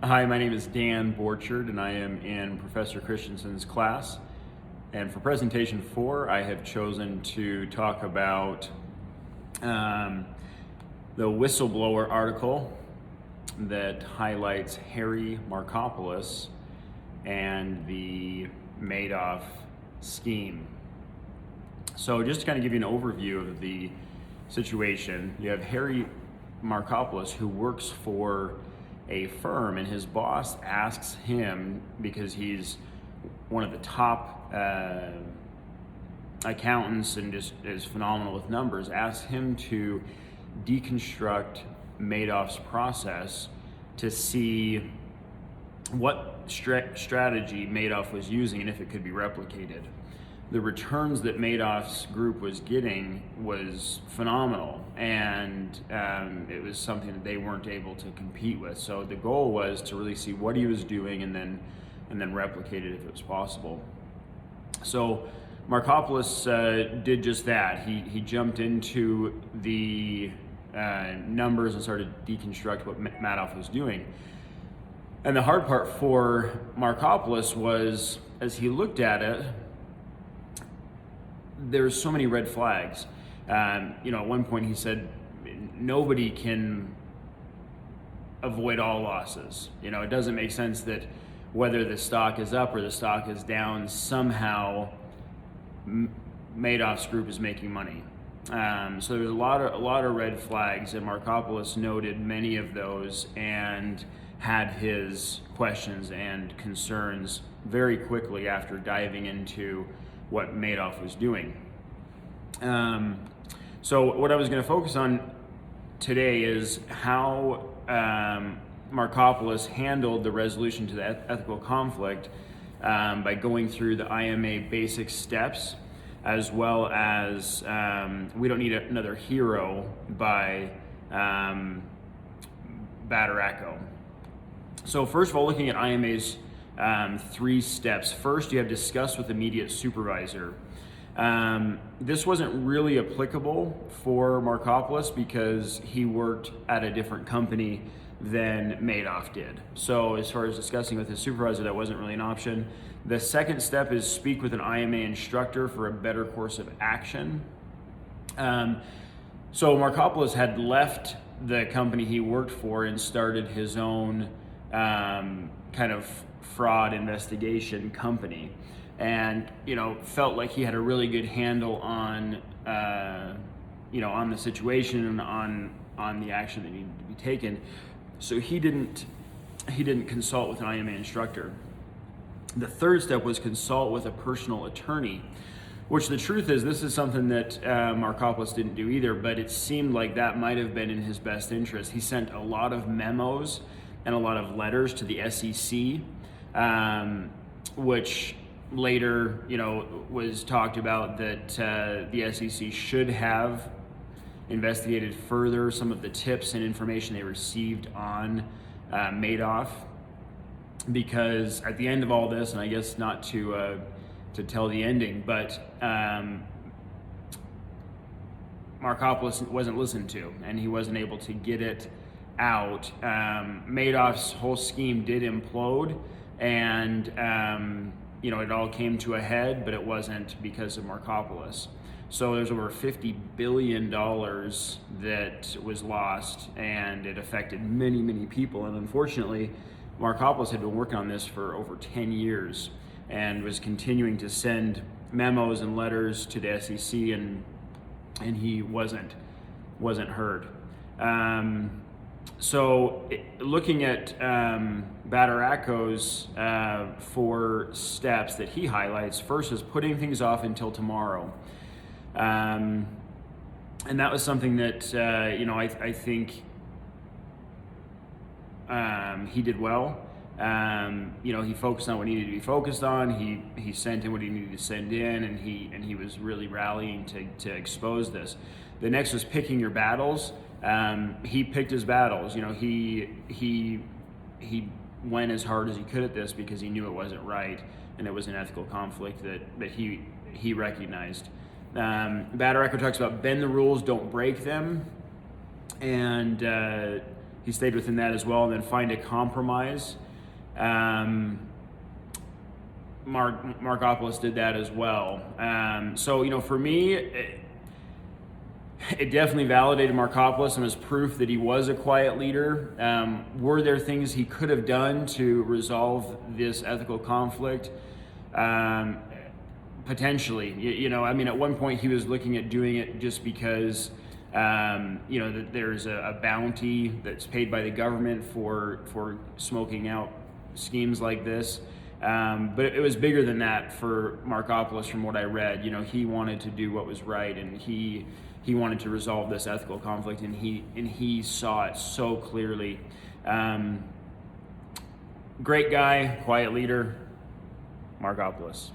Hi, my name is Dan Borchard, and I am in Professor Christensen's class. And for presentation 4, I have chosen to talk about the Whistleblower article that highlights Harry Markopolos and the Madoff scheme. So just to kind of give you an overview of the situation, you have Harry Markopolos, who works for a firm, and his boss asks him, because he's one of the top accountants and just is phenomenal with numbers, asks him to deconstruct Madoff's process to see what strategy Madoff was using and if it could be replicated. The returns that Madoff's group was getting was phenomenal, and it was something that they weren't able to compete with. So the goal was to really see what he was doing and then replicate it if it was possible. So Markopolos did just that. He jumped into the numbers and started to deconstruct what Madoff was doing. And the hard part for Markopolos was, as he looked at it, there's so many red flags. At one point he said, nobody can avoid all losses. It doesn't make sense that whether the stock is up or the stock is down, somehow Madoff's group is making money. So there's a lot of red flags, and Markopolos noted many of those and had his questions and concerns very quickly after diving into what Madoff was doing. So what I was going to focus on today is how Markopolos handled the resolution to the ethical conflict by going through the IMA basic steps, as well as We Don't Need Another Hero by Badaracco. So first of all, looking at IMA's 3 steps. First, you have discuss with immediate supervisor. This wasn't really applicable for Markopolos because he worked at a different company than Madoff did. So as far as discussing with his supervisor, that wasn't really an option. The second step is speak with an IMA instructor for a better course of action. So Markopolos had left the company he worked for and started his own kind of fraud investigation company, and felt like he had a really good handle on on the situation and on the action that needed to be taken. So he didn't consult with an IMA instructor. The third step was consult with a personal attorney, which the truth is, this is something that Markopolos didn't do either, but it seemed like that might have been in his best interest. He sent a lot of memos and a lot of letters to the SEC, which later, was talked about that the SEC should have investigated further some of the tips and information they received on Madoff, because at the end of all this, and I guess not to tell the ending, but Markopolos wasn't listened to, and he wasn't able to get it out. Madoff's whole scheme did implode, and it all came to a head, but it wasn't because of Markopolos. So there's over $50 billion that was lost, and it affected many, many people. And unfortunately, Markopolos had been working on this for over 10 years and was continuing to send memos and letters to the SEC, and he wasn't heard. So looking at Badaracco's 4 steps that he highlights, first is putting things off until tomorrow. And that was something that, I think he did well. He focused on what needed to be focused on. He sent in what he needed to send in, and he was really rallying to expose this. The next was picking your battles. He picked his battles. He went as hard as he could at this because he knew it wasn't right, and it was an ethical conflict that he recognized. Badaracco talks about bend the rules, don't break them, and he stayed within that as well, and then find a compromise. Markopoulos did that as well. So, you know, for me, it definitely validated Markopoulos and was proof that he was a quiet leader. Were there things he could have done to resolve this ethical conflict? Potentially. You know, I mean, at one point he was looking at doing it just because, you know, that there's a bounty that's paid by the government for smoking out schemes like this. But it was bigger than that for Markopoulos from what I read. You know, he wanted to do what was right, and he wanted to resolve this ethical conflict, and he saw it so clearly. Great guy, quiet leader, Markopoulos.